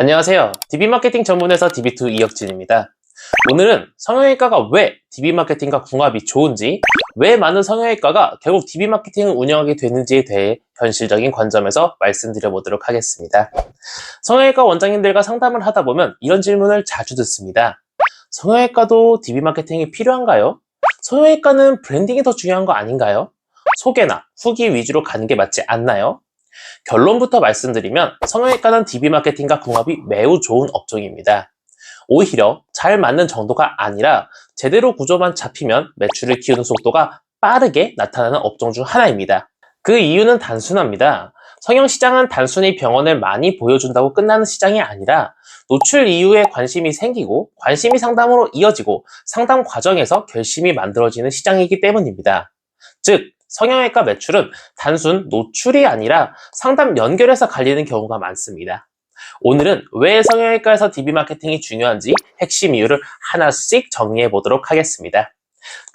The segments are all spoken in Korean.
안녕하세요. DB마케팅 전문회사 DB2 이혁진입니다. 오늘은 성형외과가 왜 DB마케팅과 궁합이 좋은지, 왜 많은 성형외과가 결국 DB마케팅을 운영하게 되는지에 대해 현실적인 관점에서 말씀드려보도록 하겠습니다. 성형외과 원장님들과 상담을 하다 보면 이런 질문을 자주 듣습니다. 성형외과도 DB마케팅이 필요한가요? 성형외과는 브랜딩이 더 중요한 거 아닌가요? 소개나 후기 위주로 가는 게 맞지 않나요? 결론부터 말씀드리면 성형외과는 DB마케팅과 궁합이 매우 좋은 업종입니다. 오히려 잘 맞는 정도가 아니라 제대로 구조만 잡히면 매출을 키우는 속도가 빠르게 나타나는 업종 중 하나입니다. 그 이유는 단순합니다. 성형시장은 단순히 병원을 많이 보여준다고 끝나는 시장이 아니라 노출 이후에 관심이 생기고 관심이 상담으로 이어지고 상담 과정에서 결심이 만들어지는 시장이기 때문입니다. 즉, 성형외과 매출은 단순 노출이 아니라 상담 연결해서 갈리는 경우가 많습니다. 오늘은 왜 성형외과에서 DB마케팅이 중요한지 핵심 이유를 하나씩 정리해 보도록 하겠습니다.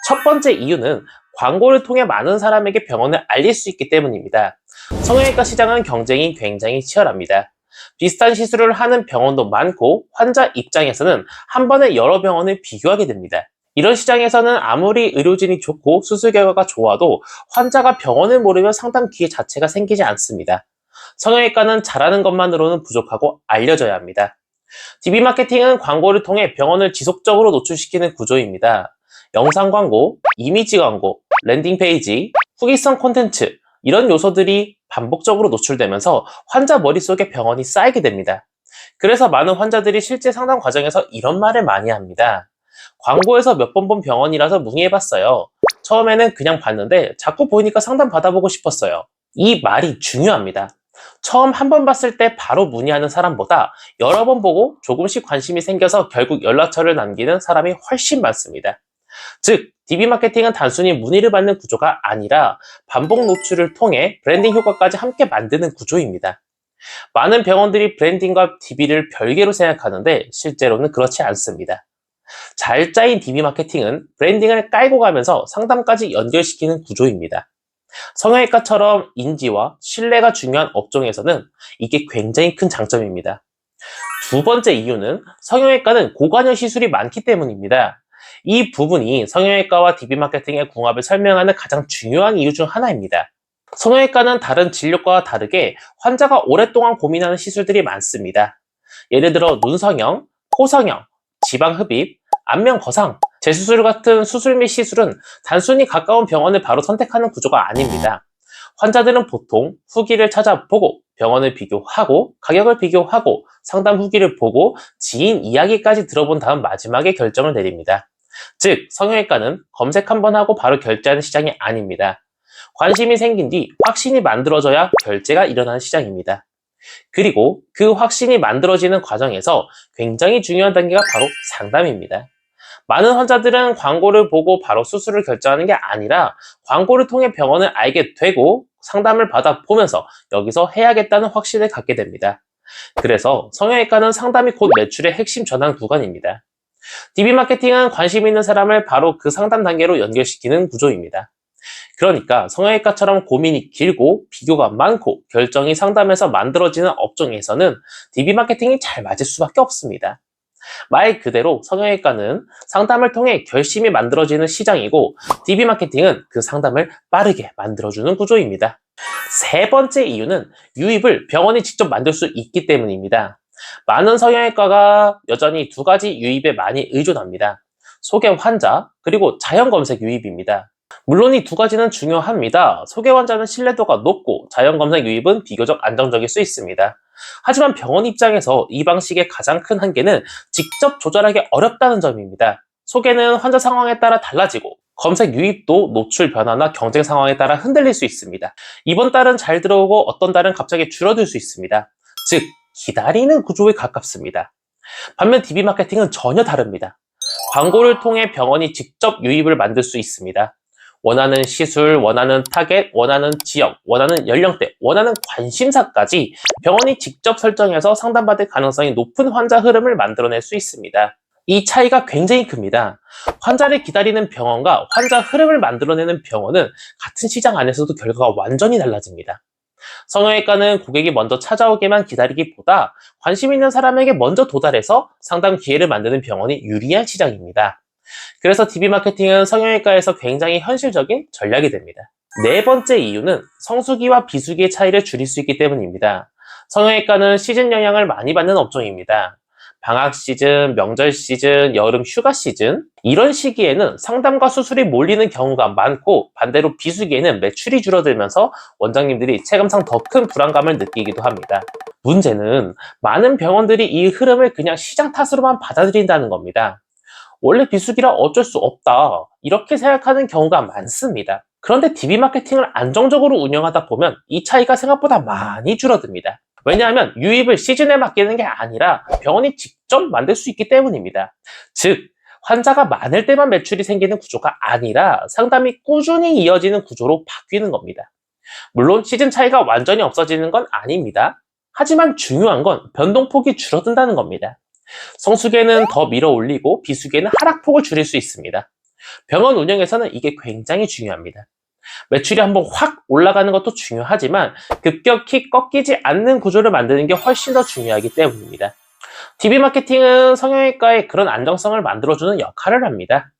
첫 번째 이유는 광고를 통해 많은 사람에게 병원을 알릴 수 있기 때문입니다. 성형외과 시장은 경쟁이 굉장히 치열합니다. 비슷한 시술을 하는 병원도 많고 환자 입장에서는 한 번에 여러 병원을 비교하게 됩니다. 이런 시장에서는 아무리 의료진이 좋고 수술 결과가 좋아도 환자가 병원을 모르면 상담 기회 자체가 생기지 않습니다. 성형외과는 잘하는 것만으로는 부족하고 알려져야 합니다. DB마케팅은 광고를 통해 병원을 지속적으로 노출시키는 구조입니다. 영상 광고, 이미지 광고, 랜딩 페이지, 후기성 콘텐츠 이런 요소들이 반복적으로 노출되면서 환자 머릿속에 병원이 쌓이게 됩니다. 그래서 많은 환자들이 실제 상담 과정에서 이런 말을 많이 합니다. 광고에서 몇 번 본 병원이라서 문의해봤어요. 처음에는 그냥 봤는데 자꾸 보이니까 상담 받아보고 싶었어요. 이 말이 중요합니다. 처음 한 번 봤을 때 바로 문의하는 사람보다 여러 번 보고 조금씩 관심이 생겨서 결국 연락처를 남기는 사람이 훨씬 많습니다. 즉, DB마케팅은 단순히 문의를 받는 구조가 아니라 반복 노출을 통해 브랜딩 효과까지 함께 만드는 구조입니다. 많은 병원들이 브랜딩과 DB를 별개로 생각하는데 실제로는 그렇지 않습니다. 잘 짜인 DB마케팅은 브랜딩을 깔고 가면서 상담까지 연결시키는 구조입니다. 성형외과처럼 인지와 신뢰가 중요한 업종에서는 이게 굉장히 큰 장점입니다. 두 번째 이유는 성형외과는 고관여 시술이 많기 때문입니다. 이 부분이 성형외과와 DB마케팅의 궁합을 설명하는 가장 중요한 이유 중 하나입니다. 성형외과는 다른 진료과와 다르게 환자가 오랫동안 고민하는 시술들이 많습니다. 예를 들어 눈성형, 코성형, 지방흡입, 안면 거상, 재수술 같은 수술 및 시술은 단순히 가까운 병원을 바로 선택하는 구조가 아닙니다. 환자들은 보통 후기를 찾아보고 병원을 비교하고 가격을 비교하고 상담 후기를 보고 지인 이야기까지 들어본 다음 마지막에 결정을 내립니다. 즉, 성형외과는 검색 한번 하고 바로 결제하는 시장이 아닙니다. 관심이 생긴 뒤 확신이 만들어져야 결제가 일어나는 시장입니다. 그리고 그 확신이 만들어지는 과정에서 굉장히 중요한 단계가 바로 상담입니다. 많은 환자들은 광고를 보고 바로 수술을 결정하는 게 아니라 광고를 통해 병원을 알게 되고 상담을 받아보면서 여기서 해야겠다는 확신을 갖게 됩니다. 그래서 성형외과는 상담이 곧 매출의 핵심 전환 구간입니다. DB마케팅은 관심 있는 사람을 바로 그 상담 단계로 연결시키는 구조입니다. 그러니까 성형외과처럼 고민이 길고 비교가 많고 결정이 상담에서 만들어지는 업종에서는 DB마케팅이 잘 맞을 수밖에 없습니다. 말 그대로 성형외과는 상담을 통해 결심이 만들어지는 시장이고 DB마케팅은 그 상담을 빠르게 만들어주는 구조입니다. 세 번째 이유는 유입을 병원이 직접 만들 수 있기 때문입니다. 많은 성형외과가 여전히 두 가지 유입에 많이 의존합니다. 소개 환자 그리고 자연검색 유입입니다. 물론 이 두 가지는 중요합니다. 소개 환자는 신뢰도가 높고 자연검색 유입은 비교적 안정적일 수 있습니다. 하지만 병원 입장에서 이 방식의 가장 큰 한계는 직접 조절하기 어렵다는 점입니다. 소개는 환자 상황에 따라 달라지고 검색 유입도 노출 변화나 경쟁 상황에 따라 흔들릴 수 있습니다. 이번 달은 잘 들어오고 어떤 달은 갑자기 줄어들 수 있습니다. 즉, 기다리는 구조에 가깝습니다. 반면 DB마케팅은 전혀 다릅니다. 광고를 통해 병원이 직접 유입을 만들 수 있습니다. 원하는 시술, 원하는 타겟, 원하는 지역, 원하는 연령대, 원하는 관심사까지 병원이 직접 설정해서 상담받을 가능성이 높은 환자 흐름을 만들어낼 수 있습니다. 이 차이가 굉장히 큽니다. 환자를 기다리는 병원과 환자 흐름을 만들어내는 병원은 같은 시장 안에서도 결과가 완전히 달라집니다. 성형외과는 고객이 먼저 찾아오기만 기다리기보다 관심 있는 사람에게 먼저 도달해서 상담 기회를 만드는 병원이 유리한 시장입니다. 그래서 DB 마케팅은 성형외과에서 굉장히 현실적인 전략이 됩니다. 네 번째 이유는 성수기와 비수기의 차이를 줄일 수 있기 때문입니다. 성형외과는 시즌 영향을 많이 받는 업종입니다. 방학 시즌, 명절 시즌, 여름 휴가 시즌 이런 시기에는 상담과 수술이 몰리는 경우가 많고 반대로 비수기에는 매출이 줄어들면서 원장님들이 체감상 더 큰 불안감을 느끼기도 합니다. 문제는 많은 병원들이 이 흐름을 그냥 시장 탓으로만 받아들인다는 겁니다. 원래 비수기라 어쩔 수 없다 이렇게 생각하는 경우가 많습니다. 그런데 DB 마케팅을 안정적으로 운영하다 보면 이 차이가 생각보다 많이 줄어듭니다. 왜냐하면 유입을 시즌에 맡기는 게 아니라 병원이 직접 만들 수 있기 때문입니다. 즉 환자가 많을 때만 매출이 생기는 구조가 아니라 상담이 꾸준히 이어지는 구조로 바뀌는 겁니다. 물론 시즌 차이가 완전히 없어지는 건 아닙니다. 하지만 중요한 건 변동폭이 줄어든다는 겁니다. 성수기에는 더 밀어 올리고 비수기에는 하락폭을 줄일 수 있습니다. 병원 운영에서는 이게 굉장히 중요합니다. 매출이 한번 확 올라가는 것도 중요하지만 급격히 꺾이지 않는 구조를 만드는 게 훨씬 더 중요하기 때문입니다. DB 마케팅은 성형외과에 그런 안정성을 만들어주는 역할을 합니다.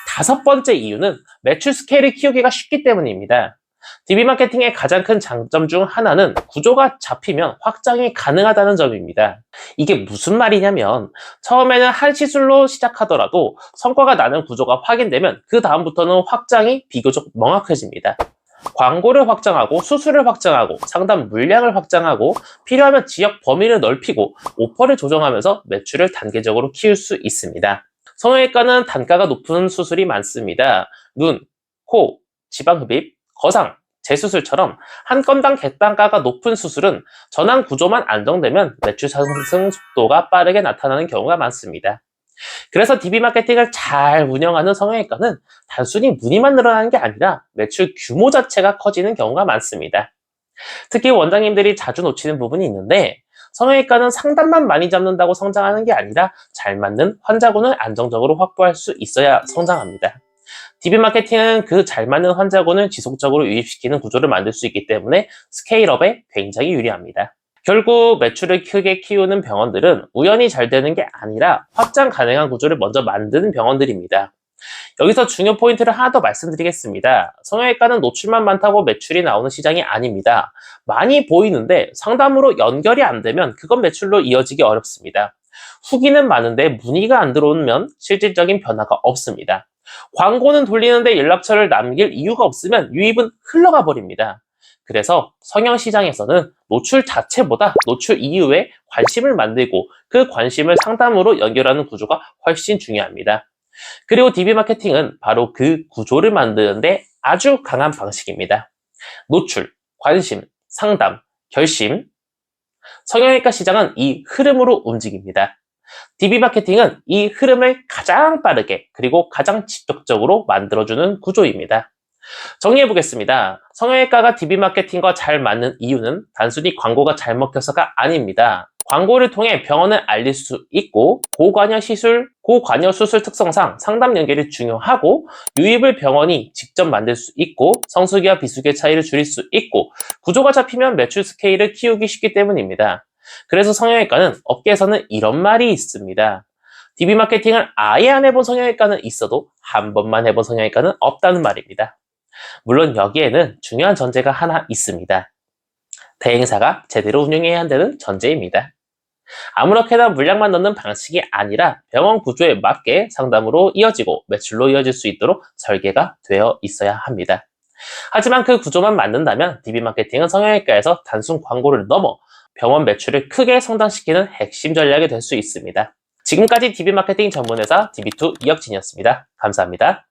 다섯 번째 이유는 매출 스케일을 키우기가 쉽기 때문입니다. DB 마케팅의 가장 큰 장점 중 하나는 구조가 잡히면 확장이 가능하다는 점입니다. 이게 무슨 말이냐면 처음에는 한 시술로 시작하더라도 성과가 나는 구조가 확인되면 그 다음부터는 확장이 비교적 명확해집니다. 광고를 확장하고 수술을 확장하고 상담 물량을 확장하고 필요하면 지역 범위를 넓히고 오퍼를 조정하면서 매출을 단계적으로 키울 수 있습니다. 성형외과는 단가가 높은 수술이 많습니다. 눈, 코, 지방흡입, 거상, 재수술처럼 한 건당 객단가가 높은 수술은 전환 구조만 안정되면 매출 상승 속도가 빠르게 나타나는 경우가 많습니다. 그래서 DB 마케팅을 잘 운영하는 성형외과는 단순히 문의만 늘어나는 게 아니라 매출 규모 자체가 커지는 경우가 많습니다. 특히 원장님들이 자주 놓치는 부분이 있는데 성형외과는 상담만 많이 잡는다고 성장하는 게 아니라 잘 맞는 환자군을 안정적으로 확보할 수 있어야 성장합니다. DB 마케팅은 그 잘 맞는 환자군을 지속적으로 유입시키는 구조를 만들 수 있기 때문에 스케일업에 굉장히 유리합니다. 결국 매출을 크게 키우는 병원들은 우연히 잘 되는 게 아니라 확장 가능한 구조를 먼저 만드는 병원들입니다. 여기서 중요 포인트를 하나 더 말씀드리겠습니다. 성형외과는 노출만 많다고 매출이 나오는 시장이 아닙니다. 많이 보이는데 상담으로 연결이 안 되면 그건 매출로 이어지기 어렵습니다. 후기는 많은데 문의가 안 들어오면 실질적인 변화가 없습니다. 광고는 돌리는데 연락처를 남길 이유가 없으면 유입은 흘러가 버립니다. 그래서 성형시장에서는 노출 자체보다 노출 이후에 관심을 만들고 그 관심을 상담으로 연결하는 구조가 훨씬 중요합니다. 그리고 DB 마케팅은 바로 그 구조를 만드는데 아주 강한 방식입니다. 노출, 관심, 상담, 결심. 성형외과 시장은 이 흐름으로 움직입니다. DB 마케팅은 이 흐름을 가장 빠르게 그리고 가장 지속적으로 만들어주는 구조입니다. 정리해 보겠습니다. 성형외과가 DB 마케팅과 잘 맞는 이유는 단순히 광고가 잘 먹혀서가 아닙니다. 광고를 통해 병원을 알릴 수 있고 고관여 수술 특성상 상담 연결이 중요하고 유입을 병원이 직접 만들 수 있고 성수기와 비수기의 차이를 줄일 수 있고 구조가 잡히면 매출 스케일을 키우기 쉽기 때문입니다. 그래서 성형외과는 업계에서는 이런 말이 있습니다. DB 마케팅을 아예 안 해본 성형외과는 있어도 한 번만 해본 성형외과는 없다는 말입니다. 물론 여기에는 중요한 전제가 하나 있습니다. 대행사가 제대로 운영해야 한다는 전제입니다. 아무렇게나 물량만 넣는 방식이 아니라 병원 구조에 맞게 상담으로 이어지고 매출로 이어질 수 있도록 설계가 되어 있어야 합니다. 하지만 그 구조만 만든다면 DB 마케팅은 성형외과에서 단순 광고를 넘어 병원 매출을 크게 성장시키는 핵심 전략이 될 수 있습니다. 지금까지 DB 마케팅 전문회사 DB2 이혁진이었습니다. 감사합니다.